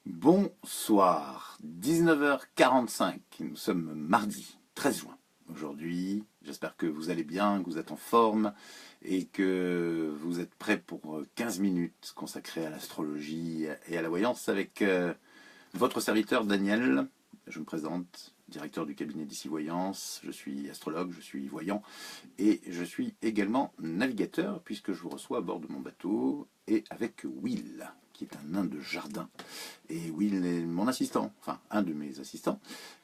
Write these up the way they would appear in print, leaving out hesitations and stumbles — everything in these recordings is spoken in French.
Bonsoir, 19h45, nous sommes mardi 13 juin. Aujourd'hui, j'espère que vous allez bien, que vous êtes en forme et que vous êtes prêts pour 15 minutes consacrées à l'astrologie et à la voyance avec votre serviteur Daniel. Je me présente, directeur du cabinet d'Ici Voyance, je suis astrologue, je suis voyant et je suis également navigateur puisque je vous reçois à bord de mon bateau et avec Will, qui est un nain de jardin. Et Will est mon assistant, enfin un de mes assistants.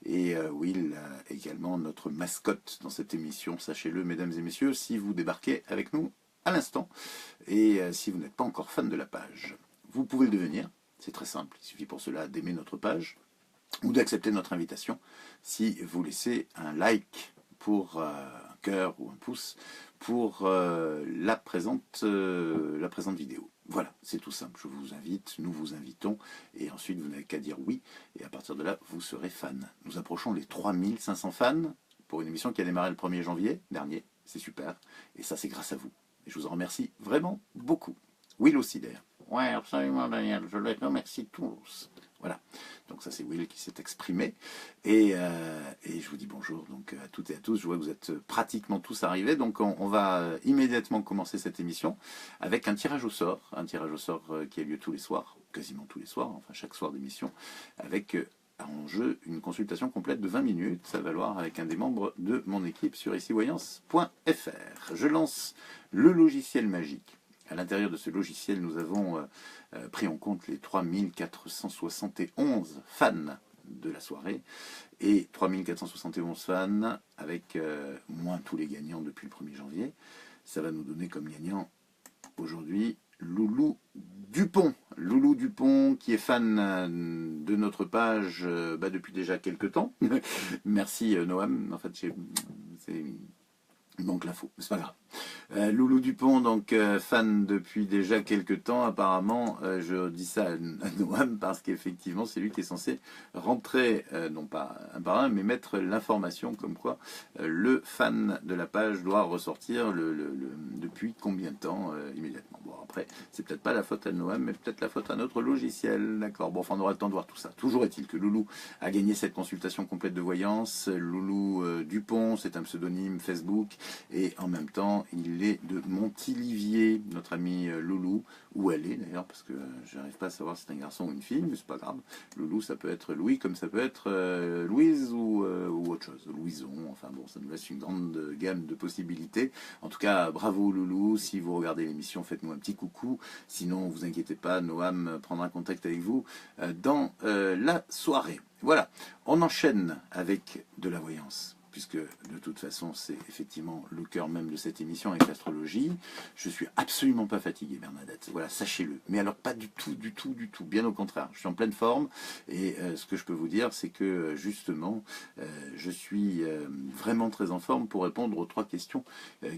Et Will également notre mascotte dans cette émission, sachez-le mesdames et messieurs, si vous débarquez avec nous à l'instant. Et si vous n'êtes pas encore fan de la page, vous pouvez le devenir, c'est très simple, il suffit pour cela d'aimer notre page ou d'accepter notre invitation si vous laissez un like pour un cœur ou un pouce pour la présente vidéo. Voilà, c'est tout simple, je vous invite, nous vous invitons, et ensuite vous n'avez qu'à dire oui, et à partir de là, vous serez fan. Nous approchons les 3500 fans pour une émission qui a démarré le 1er janvier dernier, c'est super, et ça c'est grâce à vous. Et je vous en remercie vraiment beaucoup. Will aussi d'ailleurs. Ouais, absolument Daniel, je les remercie tous. Voilà, donc ça c'est Will qui s'est exprimé, et je vous dis bonjour donc à toutes et à tous. Je vois que vous êtes pratiquement tous arrivés, donc on va immédiatement commencer cette émission avec un tirage au sort qui a lieu tous les soirs, quasiment tous les soirs, enfin chaque soir d'émission, avec en jeu une consultation complète de 20 minutes, ça va valoir avec un des membres de mon équipe sur icivoyance.fr. Je lance le logiciel magique. À l'intérieur de ce logiciel, nous avons pris en compte les 3471 fans de la soirée et 3471 fans avec moins tous les gagnants depuis le 1er janvier. Ça va nous donner comme gagnant aujourd'hui Loulou Dupont. Loulou Dupont qui est fan de notre page depuis déjà quelques temps. Merci Noam, en fait il manque l'info, c'est pas grave. Loulou Dupont, donc fan depuis déjà quelques temps, apparemment, je dis ça à Noam parce qu'effectivement c'est lui qui est censé rentrer, non pas un par un, mais mettre l'information comme quoi le fan de la page doit ressortir depuis combien de temps immédiatement. Bon après, c'est peut-être pas la faute à Noam, mais peut-être la faute à notre logiciel, d'accord. Bon, enfin on aura le temps de voir tout ça. Toujours est-il que Loulou a gagné cette consultation complète de voyance. Loulou Dupont, c'est un pseudonyme Facebook, et en même temps il est de Montilivier, notre ami Loulou, où elle est d'ailleurs, parce que je n'arrive pas à savoir si c'est un garçon ou une fille, mais c'est pas grave. Loulou, ça peut être Louis, comme ça peut être Louise ou autre chose, Louison, enfin bon, ça nous laisse une grande gamme de possibilités. En tout cas, bravo Loulou, si vous regardez l'émission, faites-nous un petit coucou, sinon vous inquiétez pas, Noam prendra contact avec vous dans la soirée. Voilà, on enchaîne avec de la voyance, puisque de toute façon c'est effectivement le cœur même de cette émission avec l'astrologie. Je suis absolument pas fatigué, Bernadette, voilà, sachez-le, mais alors pas du tout, bien au contraire, je suis en pleine forme, et ce que je peux vous dire, c'est que justement, je suis vraiment très en forme pour répondre aux 3 questions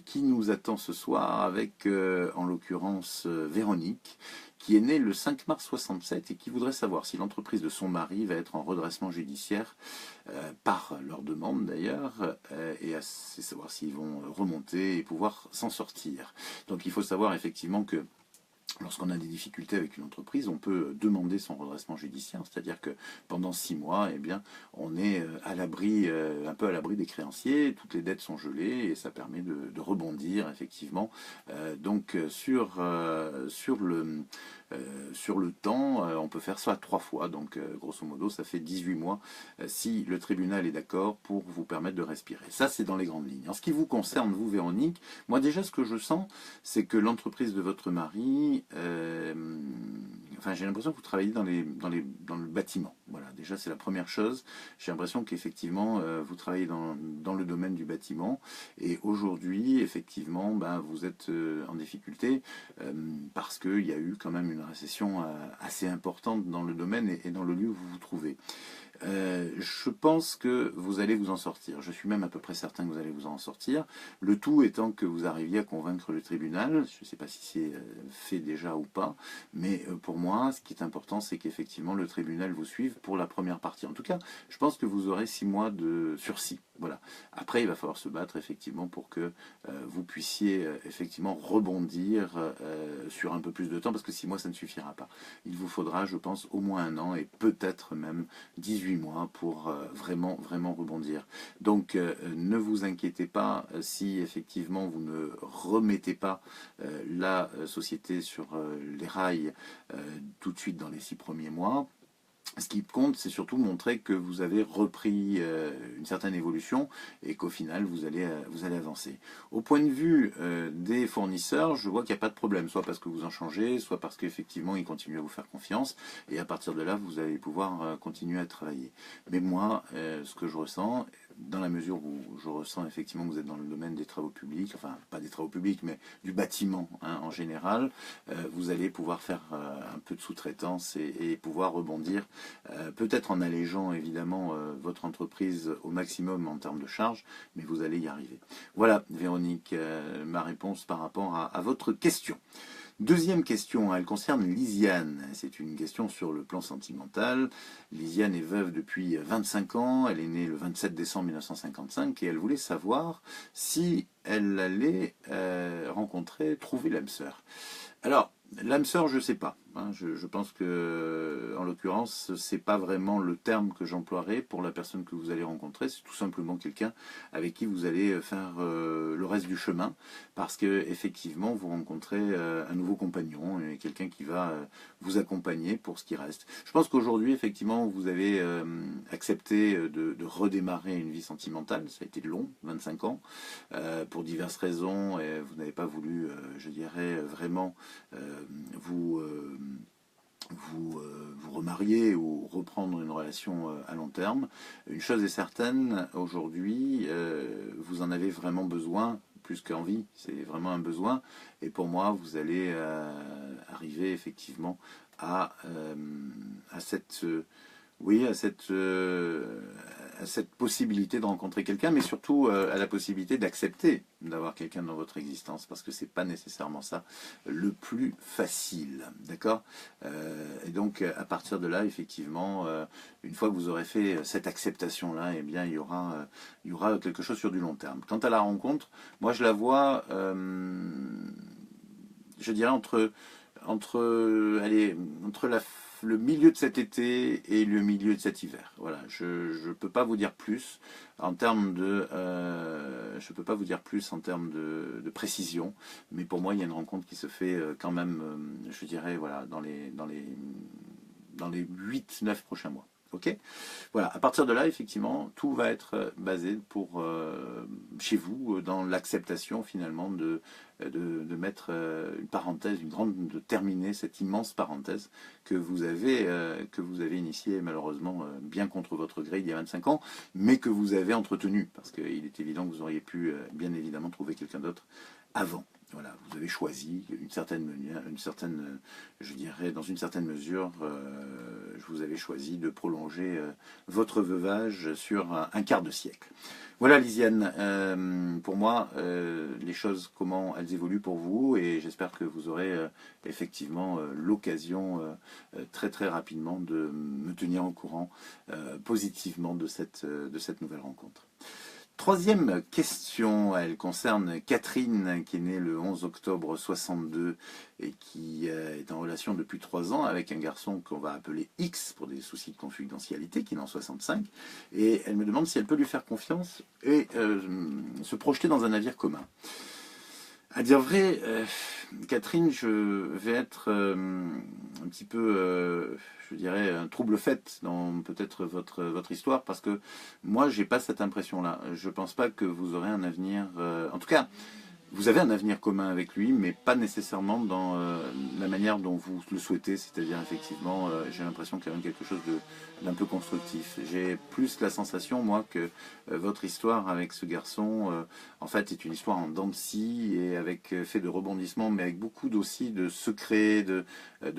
qui nous attendent ce soir, avec en l'occurrence Véronique, qui est née le 5 mars 67 et qui voudrait savoir si l'entreprise de son mari va être en redressement judiciaire par leur demande d'ailleurs, et à savoir s'ils vont remonter et pouvoir s'en sortir. Donc il faut savoir effectivement que lorsqu'on a des difficultés avec une entreprise, on peut demander son redressement judiciaire, c'est-à-dire que pendant 6 mois, eh bien, on est à l'abri, un peu à l'abri des créanciers, toutes les dettes sont gelées et ça permet de rebondir effectivement. Donc sur le temps, on peut faire ça 3 fois, donc grosso modo ça fait 18 mois si le tribunal est d'accord pour vous permettre de respirer. Ça c'est dans les grandes lignes. En ce qui vous concerne, vous Véronique, moi déjà ce que je sens, c'est que l'entreprise de votre mari, enfin j'ai l'impression que vous travaillez dans le bâtiment. Voilà, déjà c'est la première chose. J'ai l'impression qu'effectivement vous travaillez dans le domaine du bâtiment, et aujourd'hui effectivement vous êtes en difficulté parce qu'il y a eu quand même une récession assez importante dans le domaine et dans le lieu où vous vous trouvez. Je pense que vous allez vous en sortir. Je suis même à peu près certain que vous allez vous en sortir. Le tout étant que vous arriviez à convaincre le tribunal. Je ne sais pas si c'est fait déjà ou pas. Mais pour moi, ce qui est important, c'est qu'effectivement le tribunal vous suive pour la première partie. En tout cas, je pense que vous aurez 6 mois de sursis. Voilà. Après, il va falloir se battre effectivement pour que vous puissiez effectivement rebondir sur un peu plus de temps, parce que 6 mois, ça ne suffira pas. Il vous faudra, je pense, au moins 1 an et peut-être même 18 mois pour vraiment, vraiment rebondir. Donc, ne vous inquiétez pas si effectivement vous ne remettez pas la société sur les rails tout de suite dans les 6 premiers mois. Ce qui compte, c'est surtout montrer que vous avez repris une certaine évolution et qu'au final, vous allez avancer. Au point de vue des fournisseurs, je vois qu'il n'y a pas de problème, soit parce que vous en changez, soit parce qu'effectivement, ils continuent à vous faire confiance. Et à partir de là, vous allez pouvoir continuer à travailler. Mais moi, ce que je ressens, dans la mesure où je ressens effectivement que vous êtes dans le domaine des travaux publics, enfin pas des travaux publics, mais du bâtiment en général, vous allez pouvoir faire un peu de sous-traitance et pouvoir rebondir, peut-être en allégeant évidemment votre entreprise au maximum en termes de charges, mais vous allez y arriver. Voilà, Véronique, ma réponse par rapport à votre question. Deuxième question, elle concerne Lisiane. C'est une question sur le plan sentimental. Lisiane est veuve depuis 25 ans. Elle est née le 27 décembre 1955 et elle voulait savoir si elle allait trouver l'âme sœur. Alors, l'âme sœur, je ne sais pas. Je pense que, en l'occurrence, c'est pas vraiment le terme que j'emploierai pour la personne que vous allez rencontrer. C'est tout simplement quelqu'un avec qui vous allez faire le reste du chemin, parce que effectivement, vous rencontrez un nouveau compagnon, et quelqu'un qui va vous accompagner pour ce qui reste. Je pense qu'aujourd'hui, effectivement, vous avez accepté de redémarrer une vie sentimentale. Ça a été long, 25 ans, pour diverses raisons, et vous n'avez pas voulu, je dirais, vraiment vous remarier ou reprendre une relation à long terme. Une chose est certaine, aujourd'hui, vous en avez vraiment besoin, plus qu'envie, c'est vraiment un besoin. Et pour moi, vous allez arriver effectivement à cette... oui, à cette possibilité de rencontrer quelqu'un, mais surtout à la possibilité d'accepter d'avoir quelqu'un dans votre existence, parce que c'est pas nécessairement ça le plus facile, d'accord. Et donc à partir de là, effectivement, une fois que vous aurez fait cette acceptation-là, eh bien il y aura quelque chose sur du long terme. Quant à la rencontre, moi je la vois, je dirais entre le milieu de cet été et le milieu de cet hiver. Voilà, je ne peux pas vous dire plus en termes de précision, mais pour moi il y a une rencontre qui se fait quand même, je dirais, voilà, dans les 8-9 prochains mois. Ok, voilà, à partir de là, effectivement, tout va être basé chez vous dans l'acceptation finalement de mettre une parenthèse, de terminer cette immense parenthèse que vous avez initiée malheureusement bien contre votre gré il y a 25 ans, mais que vous avez entretenue, parce qu'il est évident que vous auriez pu bien évidemment trouver quelqu'un d'autre avant. Voilà, vous avez choisi je dirais, dans une certaine mesure, vous avez choisi de prolonger votre veuvage sur un quart de siècle. Voilà, Lisiane, pour moi, les choses, comment elles évoluent pour vous, et j'espère que vous aurez effectivement l'occasion très très rapidement de me tenir au courant positivement de cette nouvelle rencontre. Troisième question, elle concerne Catherine, qui est née le 11 octobre 62 et qui est en relation depuis 3 ans avec un garçon qu'on va appeler X pour des soucis de confidentialité, qui est en 65. Et elle me demande si elle peut lui faire confiance et se projeter dans un navire commun. À dire vrai, Catherine, je vais être un petit peu, je dirais, un trouble fait dans peut-être votre histoire, parce que moi, j'ai pas cette impression-là. Je pense pas que vous aurez un avenir... en tout cas, vous avez un avenir commun avec lui, mais pas nécessairement dans la manière dont vous le souhaitez, c'est-à-dire effectivement, j'ai l'impression qu'il y a quelque chose d'un peu constructif. J'ai plus la sensation, moi, que votre histoire avec ce garçon, en fait, est une histoire en dents de scie et avec fait de rebondissements, mais avec beaucoup aussi de secrets, de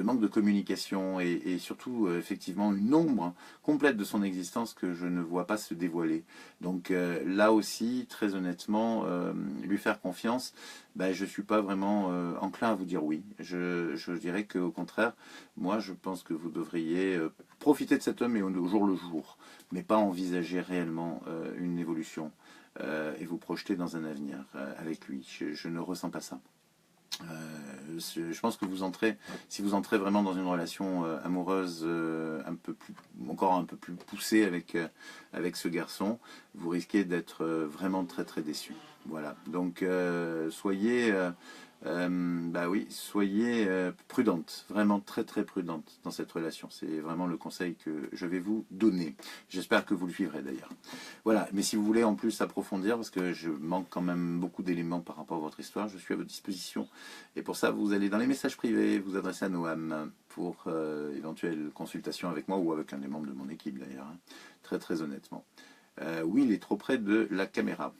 manque de communication et surtout, effectivement, une ombre complète de son existence que je ne vois pas se dévoiler. Donc là aussi, très honnêtement, lui faire confiance, balance, ben, je ne suis pas vraiment enclin à vous dire oui. Je dirais qu'au contraire, moi je pense que vous devriez profiter de cet homme et au jour le jour, mais pas envisager réellement une évolution et vous projeter dans un avenir avec lui. Je ne ressens pas ça. Je pense que si vous entrez vraiment dans une relation amoureuse encore un peu plus poussée avec ce garçon, vous risquez d'être vraiment très très déçu. Voilà. Donc soyez prudente, vraiment très très prudente dans cette relation. C'est vraiment le conseil que je vais vous donner. J'espère que vous le suivrez d'ailleurs. Voilà, mais si vous voulez en plus approfondir, parce que je manque quand même beaucoup d'éléments par rapport à votre histoire, je suis à votre disposition. Et pour ça, vous allez dans les messages privés, vous adresser à Noam pour éventuelle consultation avec moi ou avec un des membres de mon équipe d'ailleurs, hein. Très très honnêtement. Oui, il est trop près de la caméra.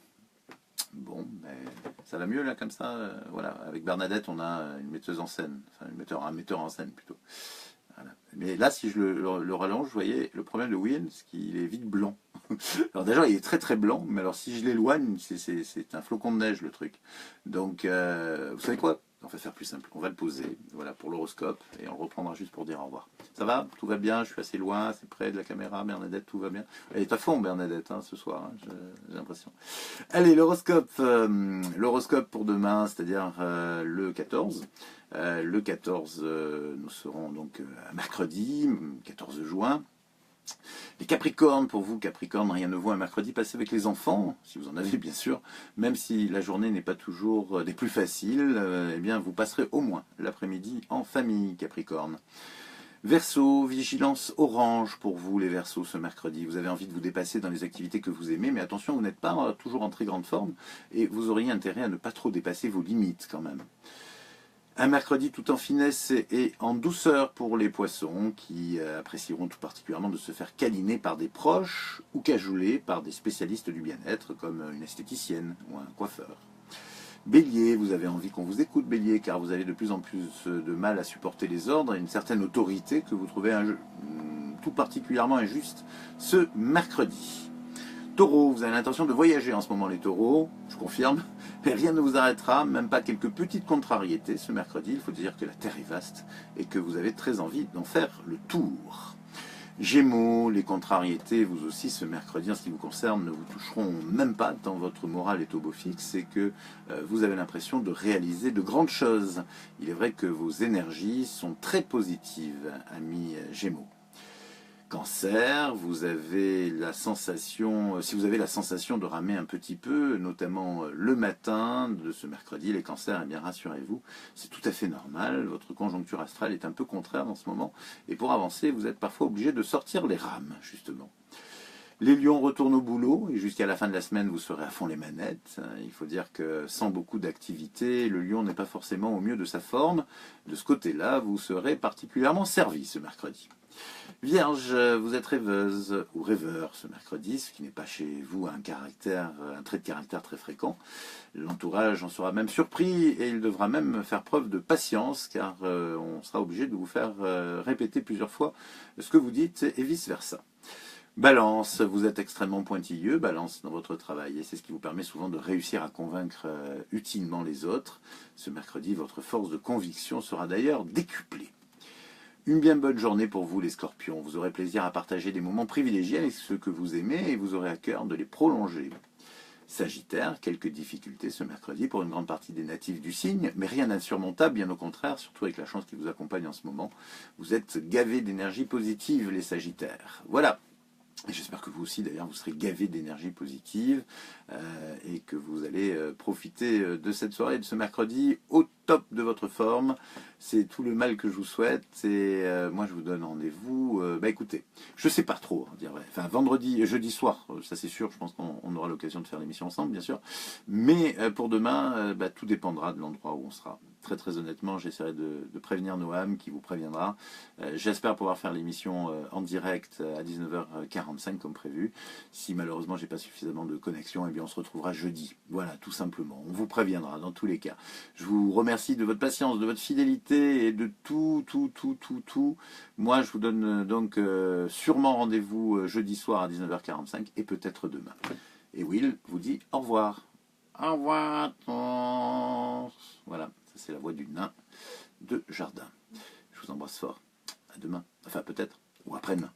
Bon, mais ça va mieux là comme ça. Voilà, avec Bernadette, on a une metteuse en scène, enfin un metteur en scène plutôt. Voilà. Mais là, si je le rallonge, vous voyez, le problème de Will, c'est qu'il est vite blanc. Alors déjà, il est très très blanc, mais alors si je l'éloigne, c'est un flocon de neige le truc. Donc, vous savez quoi? On va faire plus simple. On va le poser, voilà, pour l'horoscope, et on le reprendra juste pour dire au revoir. Ça va? Tout va bien? Je suis assez loin, assez près de la caméra. Bernadette, tout va bien? Elle est à fond, Bernadette, hein, ce soir, hein, j'ai l'impression. Allez, l'horoscope pour demain, c'est-à-dire le 14. Le 14, nous serons donc mercredi, 14 juin. Les Capricornes, pour vous, Capricorne, rien ne vaut un mercredi passé avec les enfants, si vous en avez bien sûr, même si la journée n'est pas toujours des plus faciles, eh bien vous passerez au moins l'après-midi en famille, Capricorne. Verseau, vigilance orange pour vous les Verseaux ce mercredi. Vous avez envie de vous dépasser dans les activités que vous aimez, mais attention, vous n'êtes pas toujours en très grande forme et vous auriez intérêt à ne pas trop dépasser vos limites quand même. Un mercredi tout en finesse et en douceur pour les poissons qui apprécieront tout particulièrement de se faire câliner par des proches ou cajoler par des spécialistes du bien-être comme une esthéticienne ou un coiffeur. Bélier, vous avez envie qu'on vous écoute, Bélier, car vous avez de plus en plus de mal à supporter les ordres et une certaine autorité que vous trouvez tout particulièrement injuste ce mercredi. Taureau, vous avez l'intention de voyager en ce moment les taureaux, je confirme, mais rien ne vous arrêtera, même pas quelques petites contrariétés ce mercredi. Il faut dire que la Terre est vaste et que vous avez très envie d'en faire le tour. Gémeaux, les contrariétés, vous aussi ce mercredi en ce qui vous concerne, ne vous toucheront même pas tant votre morale est au beau fixe et que vous avez l'impression de réaliser de grandes choses. Il est vrai que vos énergies sont très positives, amis Gémeaux. Cancer, vous avez la sensation, si vous avez la sensation de ramer un petit peu, notamment le matin de ce mercredi, les cancers, eh bien rassurez-vous, c'est tout à fait normal, votre conjoncture astrale est un peu contraire en ce moment, et pour avancer, vous êtes parfois obligé de sortir les rames, justement. Les lions retournent au boulot, et jusqu'à la fin de la semaine, vous serez à fond les manettes. Il faut dire que sans beaucoup d'activité, le lion n'est pas forcément au mieux de sa forme. De ce côté-là, vous serez particulièrement servi ce mercredi. Vierge, vous êtes rêveuse ou rêveur ce mercredi, ce qui n'est pas chez vous un trait de caractère très fréquent. L'entourage en sera même surpris et il devra même faire preuve de patience car on sera obligé de vous faire répéter plusieurs fois ce que vous dites et vice-versa. Balance, vous êtes extrêmement pointilleux, Balance dans votre travail et c'est ce qui vous permet souvent de réussir à convaincre utilement les autres. Ce mercredi, votre force de conviction sera d'ailleurs décuplée. Une bien bonne journée pour vous les scorpions. Vous aurez plaisir à partager des moments privilégiés avec ceux que vous aimez et vous aurez à cœur de les prolonger. Sagittaire, quelques difficultés ce mercredi pour une grande partie des natifs du signe, mais rien d'insurmontable, bien au contraire, surtout avec la chance qui vous accompagne en ce moment. Vous êtes gavés d'énergie positive les Sagittaires. Voilà. Et j'espère que vous aussi, d'ailleurs, vous serez gavés d'énergie positive et que vous allez profiter de cette soirée, de ce mercredi, au top de votre forme. C'est tout le mal que je vous souhaite et moi, je vous donne rendez-vous. Écoutez, je sais pas trop, dire vrai. Enfin, jeudi soir, ça c'est sûr, je pense qu'on aura l'occasion de faire l'émission ensemble, bien sûr. Mais pour demain, tout dépendra de l'endroit où on sera. Très très honnêtement, j'essaierai de prévenir Noam qui vous préviendra. J'espère pouvoir faire l'émission en direct à 19h45 comme prévu. Si malheureusement j'ai pas suffisamment de connexion, eh bien on se retrouvera jeudi. Voilà, tout simplement. On vous préviendra dans tous les cas. Je vous remercie de votre patience, de votre fidélité et de tout. Moi, je vous donne donc sûrement rendez-vous jeudi soir à 19h45 et peut-être demain. Et Will vous dit au revoir. Au revoir à tous. Voilà, ça c'est la voix du nain de jardin. Je vous embrasse fort. À demain. Enfin peut-être. Ou après-demain.